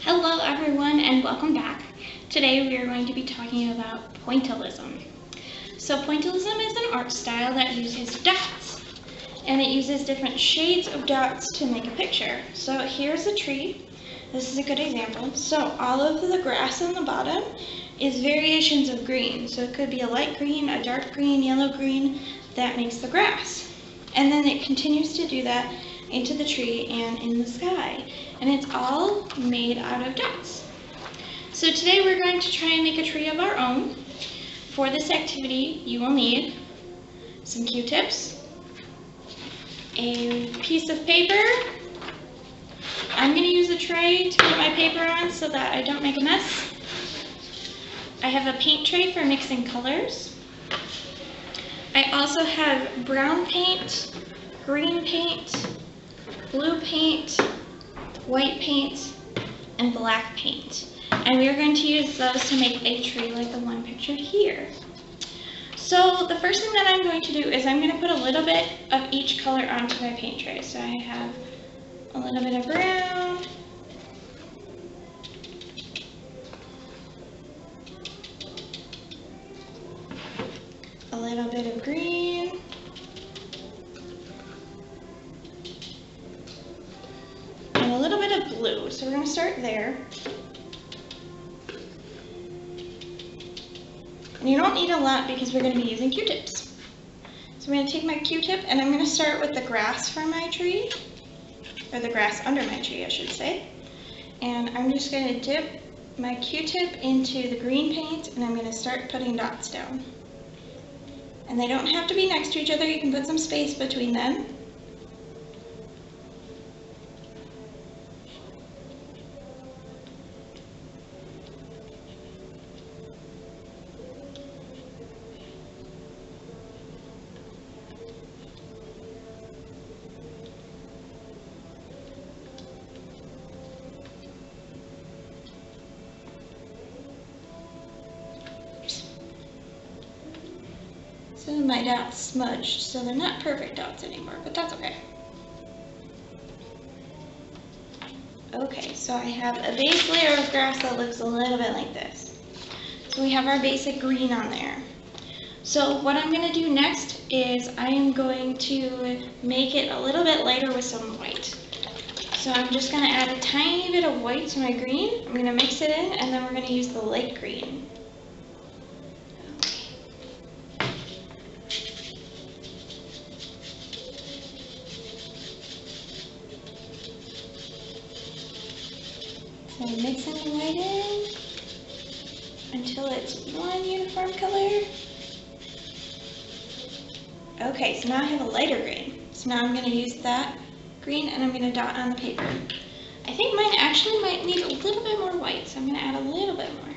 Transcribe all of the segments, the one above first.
Hello everyone and welcome back. Today we are going to be talking about pointillism. So pointillism is an art style that uses dots, and it uses different shades of dots to make a picture. So here's a tree. This is a good example. So all of the grass on the bottom is variations of green. So it could be a light green, a dark green, yellow green. That makes the grass. And then it continues to do that into the tree and in the sky. And it's all made out of dots. So today we're going to try and make a tree of our own. For this activity, you will need some Q-tips, a piece of paper. I'm going to use a tray to put my paper on so that I don't make a mess. I have a paint tray for mixing colors. I also have brown paint, green paint, blue paint, white paint, and black paint. And we are going to use those to make a tree like the one pictured here. So the first thing that I'm going to do is I'm going to put a little bit of each color onto my paint tray. So I have a little bit of brown, a little bit of green, and a little bit of blue. So we're going to start there. And you don't need a lot because we're going to be using Q-tips. So I'm going to take my Q-tip and I'm going to start with the grass from my tree, or the grass under my tree, I should say. And I'm just going to dip my Q-tip into the green paint and I'm going to start putting dots down. And they don't have to be next to each other, you can put some space between them. Some of my dots smudged, so they're not perfect dots anymore, but that's okay. Okay, so I have a base layer of grass that looks a little bit like this. So we have our basic green on there. So what I'm going to do next is I am going to make it a little bit lighter with some white. So I'm just going to add a tiny bit of white to my green. I'm going to mix it in, and then we're going to use the light green. So I'm mixing the white in until it's one uniform color. Okay, so now I have a lighter green. So now I'm going to use that green and I'm going to dot on the paper. I think mine actually might need a little bit more white, so I'm going to add a little bit more.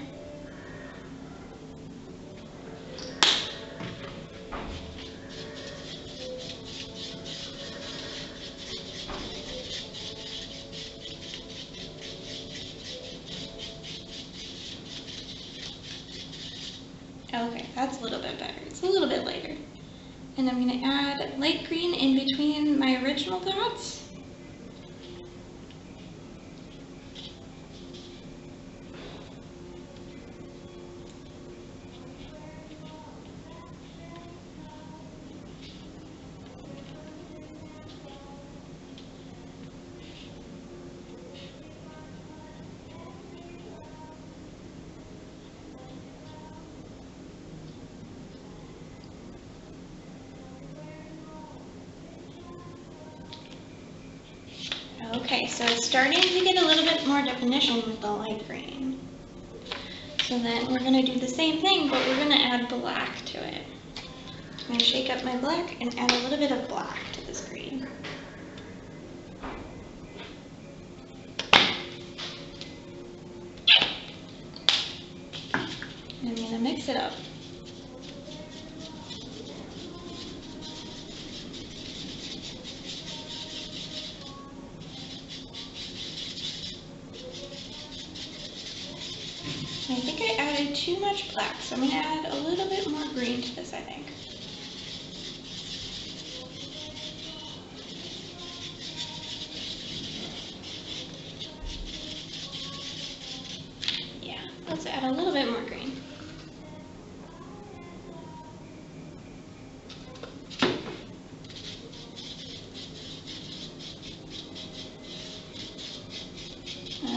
Okay, that's a little bit better. It's a little bit lighter. And I'm going to add light green in between my original dots. Okay, so it's starting to get a little bit more definition with the light green. So then we're going to do the same thing, but we're going to add black to it. I'm going to shake up my black and add a little bit of black to this green. And I'm going to mix it up. I think I added too much black, so I'm going to add a little bit more green to this, I think. a little bit more green.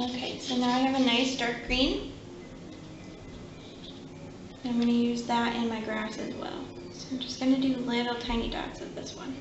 Okay, so now I have a nice dark green. I'm going to use that in my grass as well. So I'm just going to do little tiny dots of this one.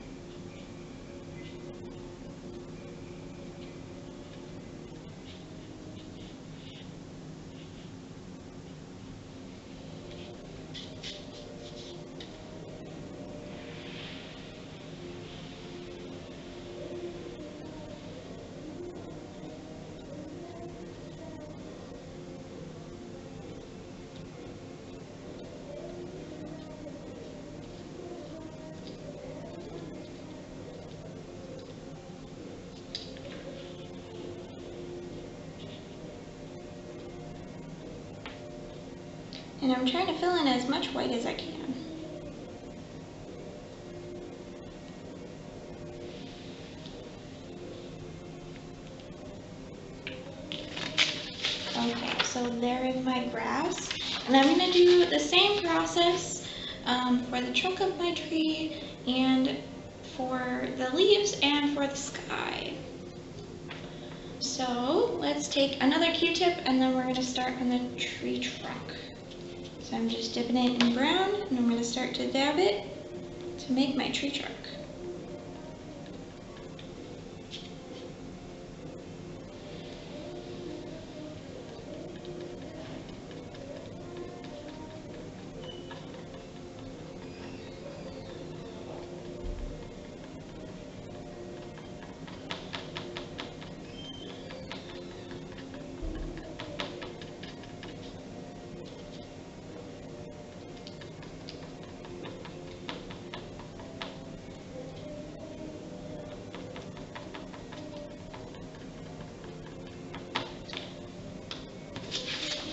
And I'm trying to fill in as much white as I can. Okay, so there is my grass. And I'm going to do the same process for the trunk of my tree and for the leaves and for the sky. So let's take another Q-tip and then we're going to start on the tree trunk. So I'm just dipping it in brown and I'm going to start to dab it to make my tree trunk.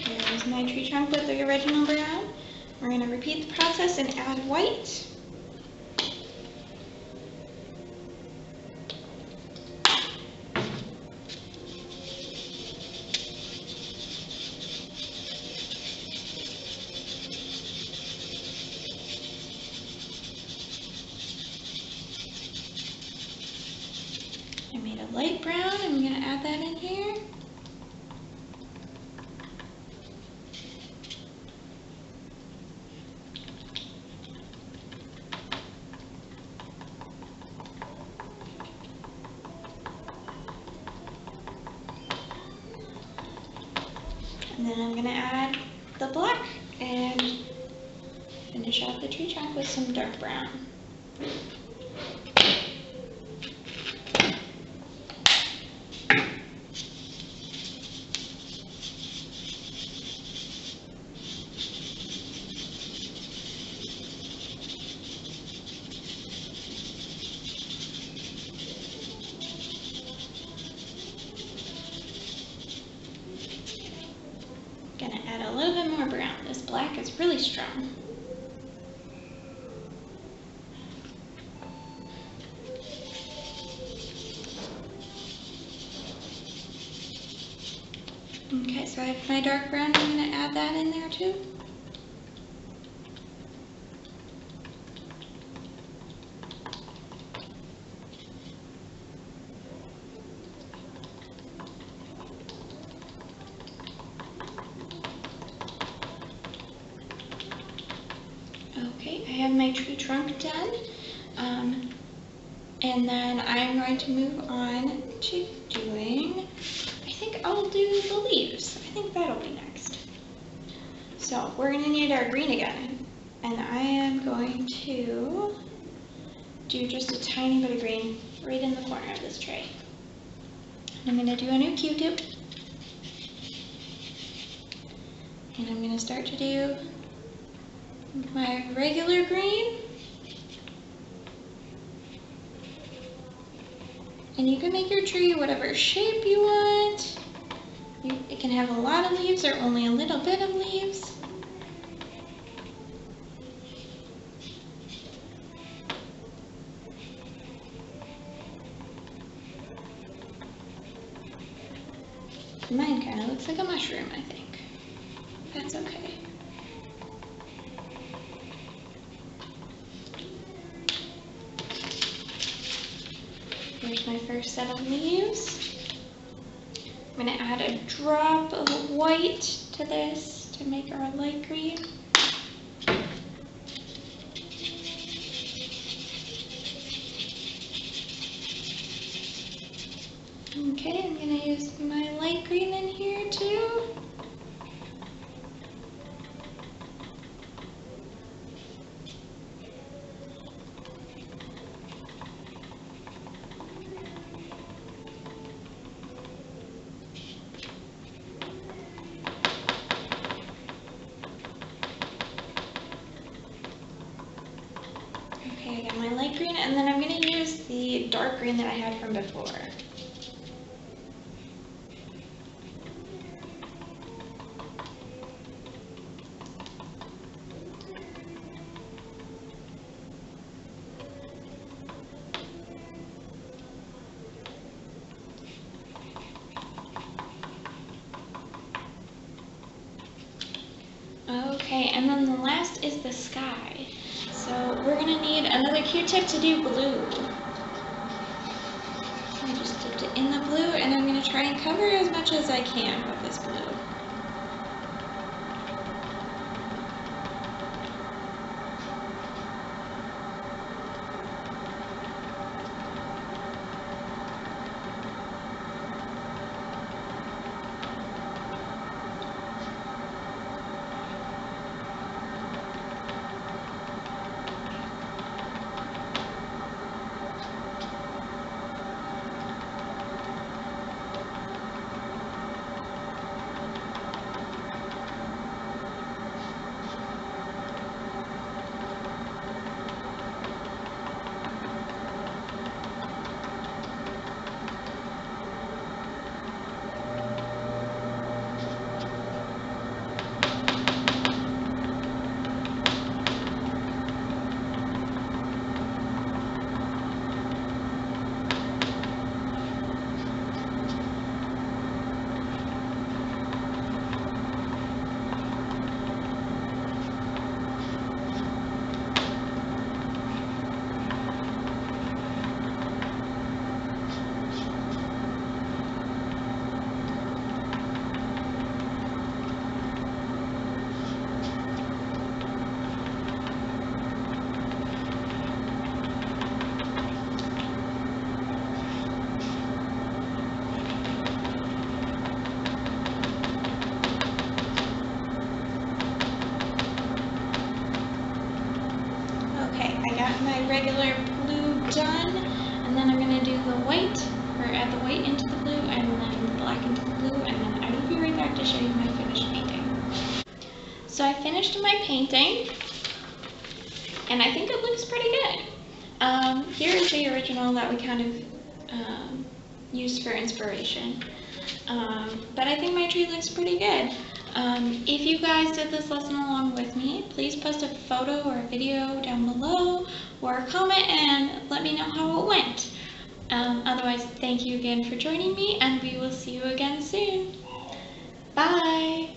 Here's my tree trunk with the original brown. We're going to repeat the process and add white. I made a light brown. I'm going to add that in here. And then I'm going to add the black and finish off the tree trunk with some dark brown. Gonna add a little bit more brown. This black is really strong. Okay, so I have my dark brown. I'm gonna add that in there too. Okay, I have my tree trunk done, and then I'm going to move on to doing, I think I'll do the leaves. I think that'll be next. So we're going to need our green again, and I am going to do just a tiny bit of green right in the corner of this tray. I'm going to do a new Q-tip, and I'm going to start to do my regular green, and you can make your tree whatever shape you want. It can have a lot of leaves or only a little bit of leaves. Mine kind of looks like a mushroom, I think. That's okay. Here's my first set of leaves. I'm going to add a drop of white to this to make our light green. Okay, I'm going to use my light green in here too. Okay, I got my light green, and then I'm going to use the dark green that I had from before. Okay, and then the last is the sky. So we're going to need another Q-tip to do blue. I just dipped it in the blue, and I'm going to try and cover as much as I can with this blue. My regular blue done, and then I'm going to do the white, or add the white into the blue, and then the black into the blue, and then I will be right back to show you my finished painting. So I finished my painting, and I think it looks pretty good. Here is the original that we kind of used for inspiration, but I think my tree looks pretty good. If you guys did this lesson along with me, please post a photo or a video down below or a comment and let me know how it went. Otherwise, thank you again for joining me, and we will see you again soon. Bye!